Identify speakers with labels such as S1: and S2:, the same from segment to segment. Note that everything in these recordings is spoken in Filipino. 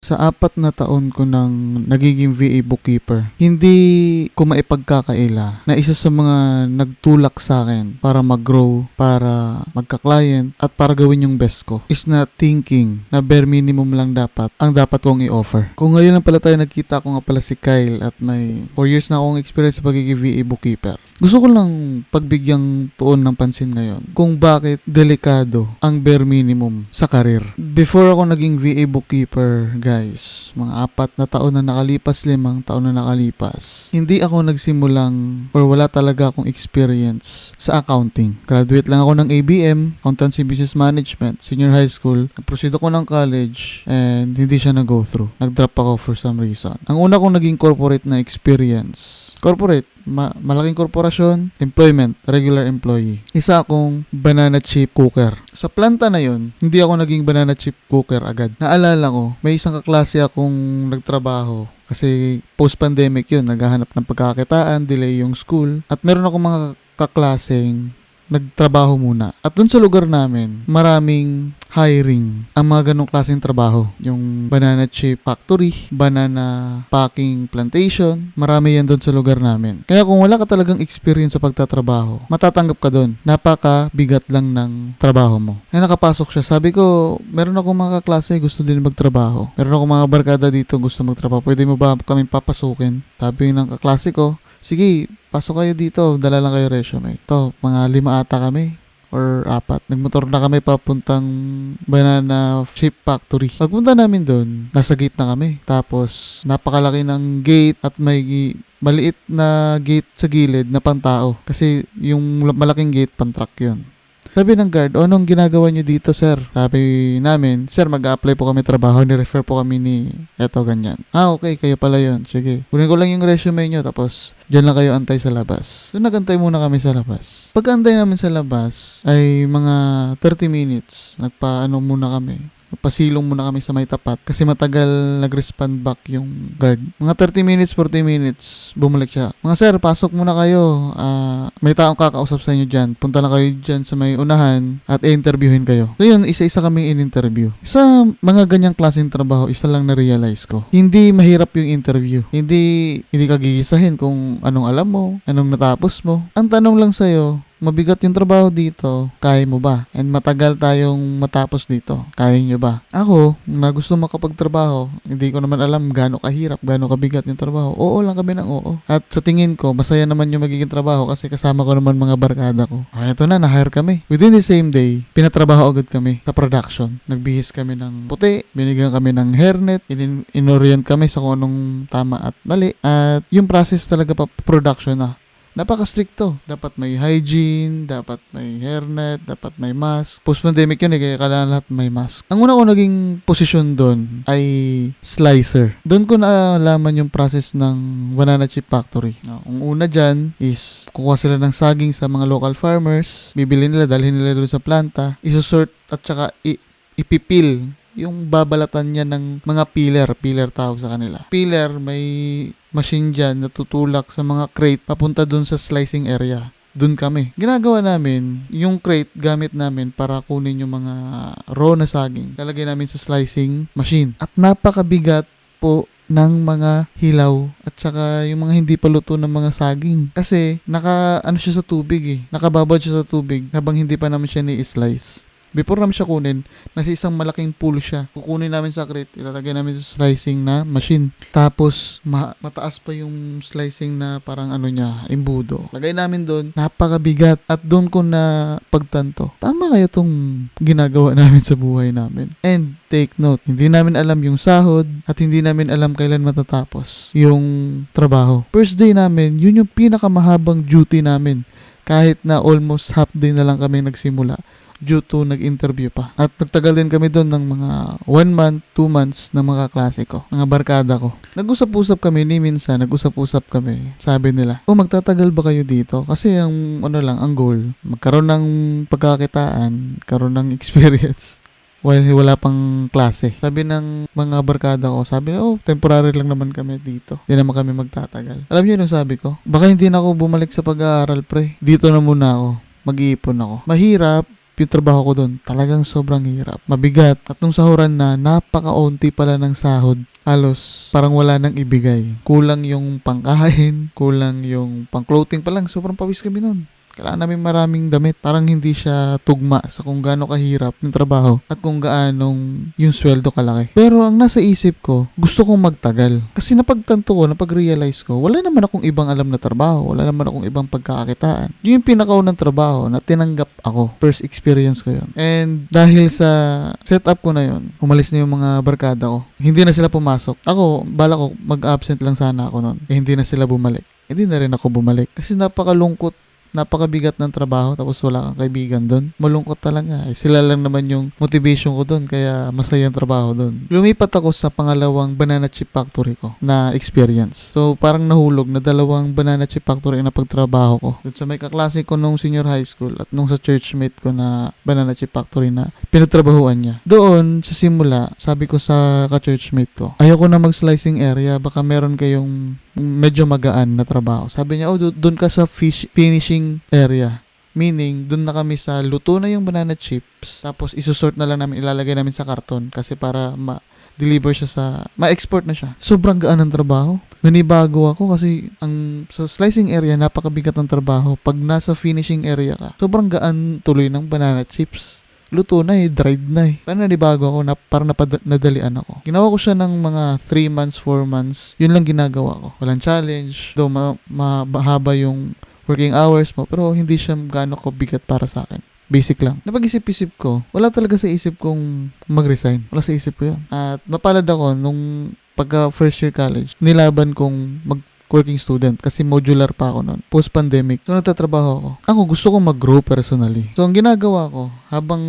S1: sa 4 na taon ko nang nagiging VA bookkeeper, hindi ko maipagkakaila na isa sa mga nagtulak sa akin para mag-grow, para magka-client, at para gawin yung best ko is na thinking na bare minimum lang ang dapat kong i-offer. Kung ngayon lang pala tayo nagkita, ko nga pala si Kyle at may 4 years na akong experience sa pagiging VA bookkeeper. Gusto ko lang pagbigyang tuon ng pansin ngayon kung bakit delikado ang bare minimum sa karir. Before ako naging VA bookkeeper, guys, mga 4 na taon na nakalipas, 5 taon na nakalipas, hindi ako nagsimulang or wala talaga akong experience sa accounting. Graduate lang ako ng ABM, Accountancy Business Management, senior high school. Nag-proceed ako ng college and hindi siya nag-go through. Nag-drop ako for some reason. Ang una kong naging corporate na experience, malaking korporasyon, employment, regular employee. Isa akong banana chip cooker. Sa planta na yon, hindi ako naging banana chip cooker agad. Naalala ko, may isang kaklase akong nagtrabaho kasi post-pandemic yun, naghahanap ng pagkakitaan, delay yung school. At meron akong mga kaklaseng nagtrabaho muna. At dun sa lugar namin, maraming hiring ang mga ganong klaseng trabaho. Yung banana chip factory, banana packing plantation, marami yan dun sa lugar namin. Kaya kung wala ka talagang experience sa pagtatrabaho, matatanggap ka dun. Napaka-bigat lang ng trabaho mo. Kaya nakapasok siya. Sabi ko, meron akong mga kaklase gusto din magtrabaho. Meron akong mga barkada dito gusto magtrabaho. Pwede mo ba kami papasukin? Sabi ng kaklase ko, sige, pasok kayo dito, dala lang kayo resume. Ito, mga 5 ata kami or 4. Nagmotor na kami papuntang banana chip factory. Pagpunta namin doon, nasa gate na kami. Tapos, napakalaki ng gate at may maliit na gate sa gilid na pantao. Kasi yung malaking gate, pantruck yun. Sabi ng guard, anong ginagawa nyo dito, sir? Sabi namin, sir, mag-a-apply po kami trabaho, ni-refer po kami ni eto ganyan. Okay, kayo pala yun. Sige, kunin ko lang yung resume nyo, tapos dyan lang kayo antay sa labas. So, nagantay muna kami sa labas. Pagka-antay namin sa labas, ay mga 30 minutes, nagpa-ano muna kami. Pasilong muna kami sa may tapat kasi matagal nag-respond back yung guard. Mga 30 minutes, 40 minutes, bumalik siya. Mga sir, pasok muna kayo. May taong kakausap sa inyo dyan. Punta lang kayo dyan sa may unahan at i-interviewin kayo. So yun, isa-isa kaming in-interview. Sa mga ganyang klaseng trabaho, isa lang na-realize ko. Hindi mahirap yung interview. Hindi ka gigisahin kung anong alam mo, anong natapos mo. Ang tanong lang sa'yo, mabigat yung trabaho dito, kaya mo ba? And matagal tayong matapos dito, kaya nyo ba? Ako, na gusto makapagtrabaho, hindi ko naman alam gaano kahirap, gaano kabigat yung trabaho. Oo lang kami ng oo. At sa tingin ko, masaya naman yung magiging trabaho kasi kasama ko naman mga barkada ko. Ito na, na-hire kami. Within the same day, pinatrabaho agad kami sa production. Nagbihis kami ng puti, binigyan kami ng hairnet, in-orient kami sa kung anong tama at mali. At yung process talaga pa production na. Napaka-stricto. Dapat may hygiene, dapat may hairnet, dapat may mask. Post-pandemic yun kaya kailangan lahat may mask. Ang una ko naging posisyon doon ay slicer. Doon ko naalaman yung process ng banana chip factory. Ang una dyan is kukuha sila ng saging sa mga local farmers, bibili nila, dalhin nila doon sa planta, isusort at saka ipipil yung babalatan niya ng mga pillar tawag sa kanila. Pillar, may machine dyan na tutulak sa mga crate papunta dun sa slicing area. Dun kami. Ginagawa namin, yung crate gamit namin para kunin yung mga raw na saging. Lalagay namin sa slicing machine. At napakabigat po ng mga hilaw at saka yung mga hindi pa luto ng mga saging. Kasi siya sa tubig nakababad siya sa tubig habang hindi pa namin siya ni-slice. Before namin siya kunin, nasa isang malaking pool siya. Kukunin namin sa crate, ilalagay namin sa slicing na machine. Tapos, mataas pa yung slicing na parang imbudo. Lagay namin doon, napakabigat. At doon ko na pagtanto, tama kaya itong ginagawa namin sa buhay namin. And take note, hindi namin alam yung sahod at hindi namin alam kailan matatapos yung trabaho. First day namin, yun yung pinakamahabang duty namin. Kahit na almost half day na lang kami nagsimula. Due to nag-interview pa. At nagtagal din kami doon ng mga 1 month, 2 months ng mga klase ko, mga barkada ko. Nag-usap-usap kami nag-usap-usap kami. Sabi nila, magtatagal ba kayo dito? Kasi ang goal, magkaroon ng pagkakitaan, karoon ng experience. While wala pang klase. Sabi ng mga barkada ko, temporary lang naman kami dito. Hindi naman kami magtatagal. Alam niyo yung sabi ko? Baka hindi na ako bumalik sa pag-aaral, pre. Dito na muna ako. Mag-iipon ako. Mahirap, yung trabaho ko doon, talagang sobrang hirap. Mabigat. At nung sahuran na, napaka-onti pala ng sahod. Halos parang wala nang ibigay. Kulang yung pangkain, kulang yung pang-clothing pa lang. Sobrang pawis kami noon. Kailangan namin maraming damit. Parang hindi siya tugma sa kung gaano kahirap yung trabaho at kung gaanong yung sweldo kalaki. Pero ang nasa isip ko, gusto kong magtagal. Kasi napagtanto ko, napag-realize ko, wala naman akong ibang alam na trabaho. Wala naman akong ibang pagkakakitaan. Yun yung pinakaunang trabaho na tinanggap ako. First experience ko yun. And dahil sa setup ko na yun, umalis na yung mga barkada ko. Hindi na sila pumasok. Ako, bala ko, mag-absent lang sana ako nun. Hindi na sila bumalik. Hindi na rin ako bumalik. Kasi napakabigat ng trabaho tapos wala kang kaibigan doon. Malungkot talaga. Sila lang naman yung motivation ko doon kaya masaya ang trabaho doon. Lumipat ako sa pangalawang banana chip factory ko na experience. So parang nahulog na dalawang banana chip factory na pagtrabaho ko. Doon sa may kaklase ko nung senior high school at nung sa churchmate ko na banana chip factory na pinagtrabahuan niya. Doon sa simula, sabi ko sa ka-churchmate ko, ayoko na mag-slicing area, baka meron kayong medyo magaan na trabaho. Sabi niya, doon ka sa finishing area. Meaning, doon na kami sa luto na yung banana chips. Tapos, isusort na lang namin, ilalagay namin sa karton. Kasi para ma-deliver siya ma-export na siya. Sobrang gaan ng trabaho. Nanibago ako kasi sa slicing area, napakabigat ng trabaho. Pag nasa finishing area ka, sobrang gaan tuloy ng banana chips. Luto na dried na Parang nanibago ako parang nadalian ako. Ginawa ko siya ng mga 3 months, 4 months. Yun lang ginagawa ko. Walang challenge. Though mahaba yung working hours mo, pero hindi siya gaano ko bigat para sa akin. Basic lang. Napag-isip-isip ko, wala talaga sa isip kong mag-resign. Wala sa isip ko yun. At mapalad ako nung pagka first year college, nilaban kong working student kasi modular pa ako noon. Post-pandemic. So, nagtatrabaho ako. Ako gusto kong mag-grow personally. So, ang ginagawa ko, habang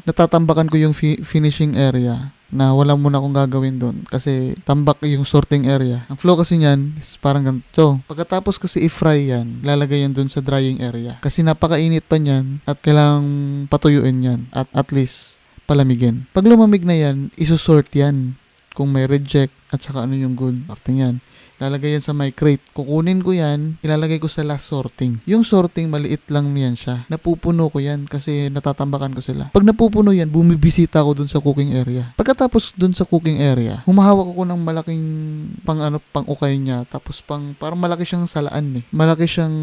S1: natatambakan ko yung finishing area, na wala muna akong gagawin doon kasi tambak yung sorting area. Ang flow kasi niyan is parang ganito. Pagkatapos kasi i-fry yan, lalagay yan doon sa drying area. Kasi napakainit pa niyan at kailangang patuyuin yan at least palamigin. Pag lumamig na yan, isusort yan. Kung may reject at saka ano yung good, parting yan. Lalagay yan sa my crate. Kukunin ko yan, ilalagay ko sa last sorting. Yung sorting, maliit lang yan siya. Napupuno ko yan kasi natatambakan ko sila. Pag napupuno yan, bumibisita ako dun sa cooking area. Pagkatapos dun sa cooking area, humahawak ako ng malaking pang-ukay niya. Tapos parang malaki siyang salaan Malaki siyang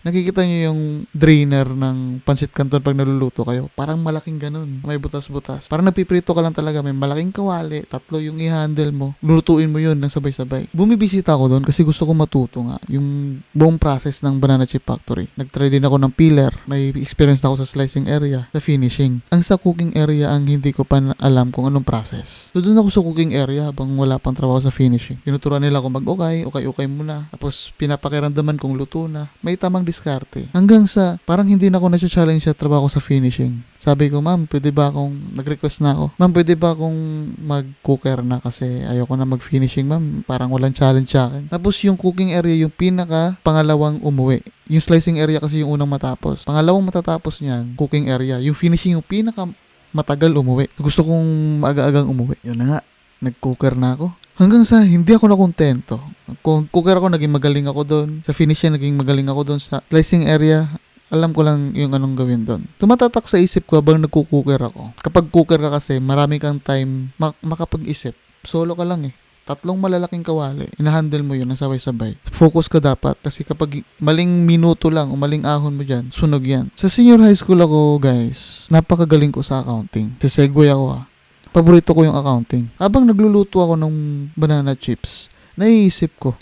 S1: nakikita niyo yung drainer ng pansit canton pag naluluto kayo. Parang malaking ganun. May butas-butas. Parang napiprito ka lang talaga. May malaking kawali. 3 yung i-handle mo. Lulutuin mo yun ng sabay-sabay. Bumibisita ako doon kasi gusto ko matuto nga yung buong process ng banana chip factory. Nag-try din ako ng peeler. May experience na ako sa slicing area, sa finishing. Ang sa cooking area ang hindi ko pa alam kung anong process. So doon ako sa cooking area habang wala pang trabaho sa finishing. Tinuturuan nila ako mag-ukay muna. Tapos pinapakiramdaman kong luto na. May tamang diskarte. Hanggang sa parang hindi na ako na-challenge sa trabaho sa finishing. Sabi ko, ma'am, pwede ba akong nag-request na ako? Ma'am, pwede ba akong mag-cooker na kasi ayoko na mag-finishing, ma'am. Parang walang challenge sa akin. Tapos yung cooking area, yung pinaka pangalawang umuwi. Yung slicing area kasi yung unang matapos. Pangalawang matatapos niyan, cooking area. Yung finishing yung pinaka matagal umuwi. Gusto kong maaga-agang umuwi. Yun na nga, nag-cooker na ako. Hanggang sa hindi ako nakontento. Kung cooker ako, naging magaling ako doon. Sa finishing, naging magaling ako doon. Sa slicing area, alam ko lang yung anong gawin doon. Tumatatak sa isip ko habang nagko-cooker ako. Kapag cooker ka kasi, marami kang time makapag-isip. Solo ka lang 3 malalaking kawali. Inahandle mo yun, nasabay-sabay. Focus ka dapat kasi kapag maling minuto lang o maling ahon mo dyan, sunog yan. Sa senior high school ako, guys, napakagaling ko sa accounting. Sa Segway ako Paborito ko yung accounting. Habang nagluluto ako ng banana chips, naiisip ko,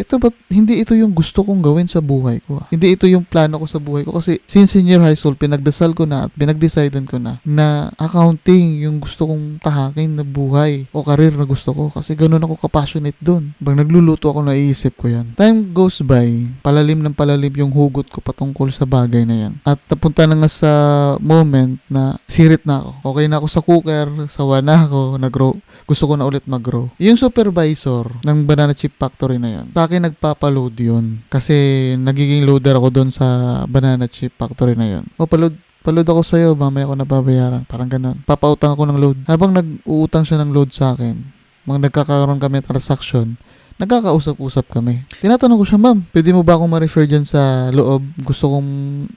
S1: hindi ito yung gusto kong gawin sa buhay ko. Hindi ito yung plano ko sa buhay ko. Kasi since senior high school, pinagdasal ko na at pinag-decidean ko na accounting yung gusto kong tahakin na buhay o career na gusto ko. Kasi ganun ako kapassionate doon. Pag nagluluto ako, naiisip ko yan. Time goes by, palalim ng palalim yung hugot ko patungkol sa bagay na yan. At napunta na nga sa moment na sirit na ako. Okay na ako sa cooker, sawa na ako, nag-grow. Gusto ko na ulit mag-grow. Yung supervisor ng banana chip factory na yun, sa akin nagpapaload yun. Kasi nagiging loader ako doon sa banana chip factory na yun. Paload ako sa'yo, mamaya ako nababayaran. Parang ganun. Papautang ako ng load. Habang nag-uutang siya ng load sa akin, nagkakaroon kami transaction, nagkakausap-usap kami. Tinatanong ko siya, ma'am, pwede mo ba akong ma-refer dyan sa loob? Gusto kong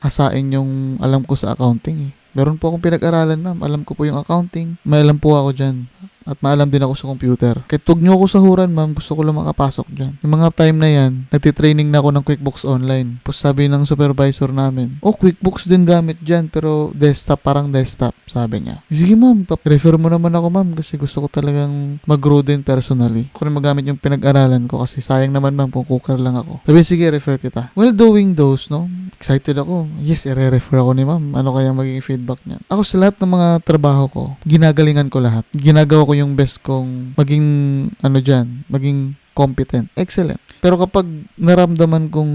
S1: hasain yung alam ko sa accounting Meron po akong pinag-aralan, ma'am. Alam ko po yung accounting. May alam po ako dyan. At maalam din ako sa computer. Kahit huwag nyo ako sahuran, ma'am, gusto ko lang makapasok dyan. Yung mga time na yan, nagtitraining na ako ng QuickBooks online. Tapos sabi ng supervisor namin, QuickBooks din gamit dyan, pero desktop, parang desktop, sabi niya. Sige, ma'am, refer mo naman ako, ma'am, kasi gusto ko talagang mag-grow din personally. Ako rin magamit yung pinag-aralan ko kasi sayang naman, ma'am, kung cooker lang ako. Sabi, sige, refer kita. Well, doing those, no? Excited ako. Yes, i-refer ako ni ma'am. Ano kaya magiging feedback niyan? Ako sa lahat ng mga trabaho ko, ginagalingan ko lahat. Ginagawa ko yung best kong maging maging competent. Excellent. Pero kapag naramdaman kong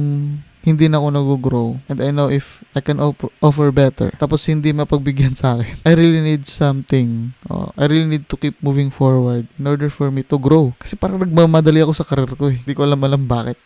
S1: hindi na ako nag-grow and I know if I can offer better tapos hindi mapagbigyan sa akin, I really need something. I really need to keep moving forward in order for me to grow. Kasi parang nagmamadali ako sa career ko eh. Hindi ko alam bakit.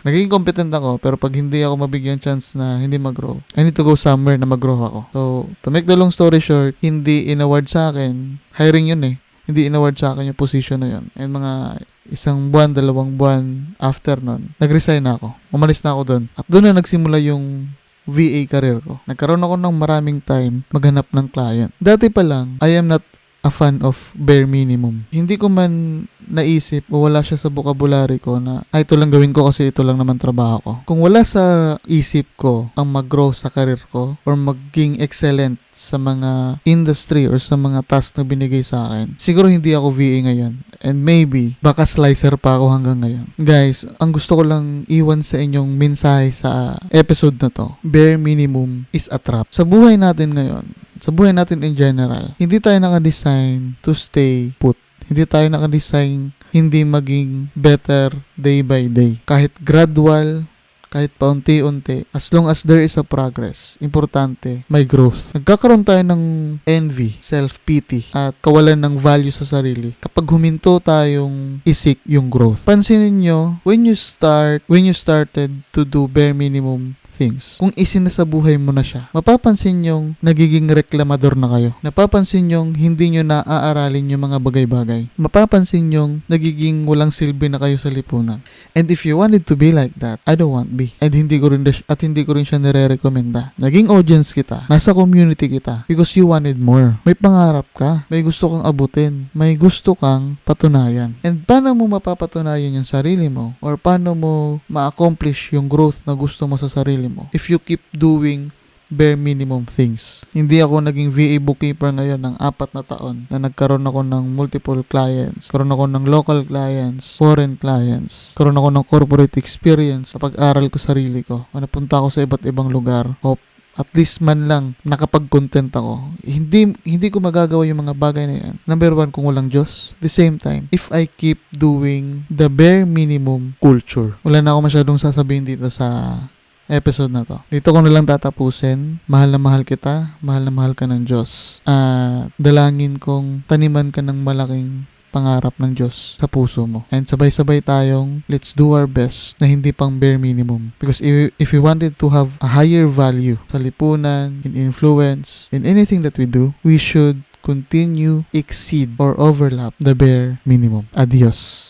S1: Naging competent ako pero pag hindi ako mabigyan chance na hindi mag-grow, I need to go somewhere na mag-grow ako. So, to make the long story short, hindi in-award sa akin. Hiring yun eh. Hindi in-award sa akin yung position na yun. And mga 1 buwan, 2 buwan after nun, nag-resign na ako. Umalis na ako doon. At doon na nagsimula yung VA career ko. Nagkaroon ako ng maraming time maghanap ng client. Dati pa lang, I am not a fan of bare minimum. Hindi ko man naisip o wala siya sa vocabulary ko na ito lang gawin ko kasi ito lang naman trabaho ko. Kung wala sa isip ko ang mag-grow sa career ko or maging excellent sa mga industry or sa mga task na binigay sa akin, siguro hindi ako VA ngayon. And maybe, baka slicer pa ako hanggang ngayon. Guys, ang gusto ko lang iwan sa inyong mensahe sa episode na to, bare minimum is a trap. Sa buhay natin ngayon, sa buhay natin in general, hindi tayo naka-design to stay put. Hindi tayo naka-design hindi maging better day by day. Kahit gradual, kahit paunti-unti, as long as there is a progress, importante, may growth. Nagkakaroon tayo ng envy, self-pity, at kawalan ng value sa sarili kapag huminto tayong isik yung growth. Pansinin nyo, when you started to do bare minimum things, kung isinasabuhay mo na siya, mapapansin nyong nagiging reklamador na kayo. Napapansin nyong hindi nyo naaaralin yung mga bagay-bagay. Mapapansin nyong nagiging walang silbi na kayo sa lipunan. And if you wanted to be like that, I don't want be. And hindi ko rin siya nire-recommenda. Naging audience kita. Nasa community kita. Because you wanted more. May pangarap ka. May gusto kang abutin. May gusto kang patunayan. And paano mo mapapatunayan yung sarili mo? Or paano mo ma-accomplish yung growth na gusto mo sa sarili mo if you keep doing bare minimum things? Hindi ako naging VA bookkeeper ngayon ng 4 na taon na nagkaroon ako ng multiple clients, karoon ako ng local clients, foreign clients, karoon ako ng corporate experience sa pag-aral ko sarili ko. Napunta ako sa iba't ibang lugar. Hope at least man lang nakapag-content ako. Hindi ko magagawa yung mga bagay na yan. Number 1, kung walang Diyos. The same time, if I keep doing the bare minimum culture. Wala na ako masyadong sasabihin dito sa episode na to. Dito ko na lang tatapusin. Mahal na mahal kita. Mahal na mahal ka ng Diyos. Dalangin kong taniman ka ng malaking pangarap ng Diyos sa puso mo. And sabay-sabay tayong let's do our best na hindi pang bare minimum. Because if we wanted to have a higher value sa lipunan, in influence, in anything that we do, we should continue exceed or overlap the bare minimum. Adios.